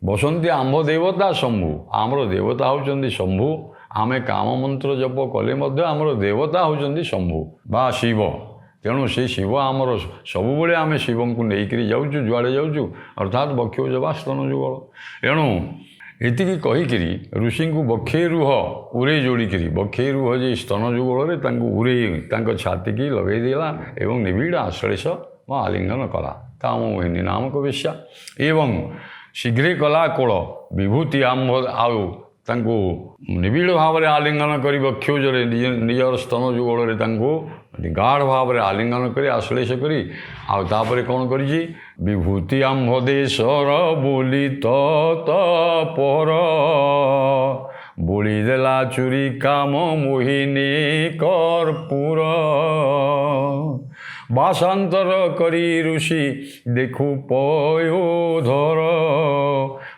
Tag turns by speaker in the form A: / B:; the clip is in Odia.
A: ବସନ୍ତି ଆମ୍ଭ ଦେବତା ଶମ୍ଭୁ। ଆମର ଦେବତା ହେଉଛନ୍ତି ଶମ୍ଭୁ। ଆମେ କାମ ମନ୍ତ୍ର ଜପ କଲେ ମଧ୍ୟ ଆମର ଦେବତା ହେଉଛନ୍ତି ଶମ୍ଭୁ ବା ଶିବ। ତେଣୁ ସେ ଶିବ ଆମର ସବୁବେଳେ ଆମେ ଶିବଙ୍କୁ ନେଇକରି ଯାଉଛୁ, ଯୁଆଡ଼େ ଯାଉଛୁ, ଅର୍ଥାତ୍ ବକ୍ଷୋଜ ବା ସ୍ତନ ଯୁଗଳ। ଏଣୁ ଏତିକି କହିକିରି ଋଷିଙ୍କୁ ବକ୍ଷେ ରୁହ ଉରେଇ ଯୋଡ଼ିକିରି, ବକ୍ଷେ ରୁହ ଯେ ସ୍ତନ ଯୁଗଳରେ ତାଙ୍କୁ ଉରେଇ ତାଙ୍କ ଛାତିକି ଲଗେଇ ଦେଲା ଏବଂ ନିବିଡ଼ ଆଶ୍ଳେଷ ବା ଆଲିଙ୍ଗନ କଲା। କାମ ମୋହିନୀ ନାମକ ବେଶ୍ୟା। ଏବଂ ଶୀଘ୍ର କଲା କୋଳ ବିଭୂତି ଆମ୍ଭ, ଆଉ ତାଙ୍କୁ ନିବିଡ଼ ଭାବରେ ଆଲିଙ୍ଗନ କରି ବକ୍ଷୋଜରେ ନିଜର ସ୍ତନ ଯୁଗଳରେ ତାଙ୍କୁ ଗାଢ଼ ଭାବରେ ଆଲିଙ୍ଗନ କରି ଆଶ୍ଳେଷ କରି, ଆଉ ତାପରେ କ'ଣ କରିଛି? ବିଭୂତି ଆମ୍ଭ ଦେଶର ବୋଲି ତପର ବୋଳିଦେଲା ଚୁରି କାମ ମୋହିନୀ କର୍ପୂର। ଭାଷାନ୍ତର କରି ଋଷି ଦେଖୁ ପୟୋଧର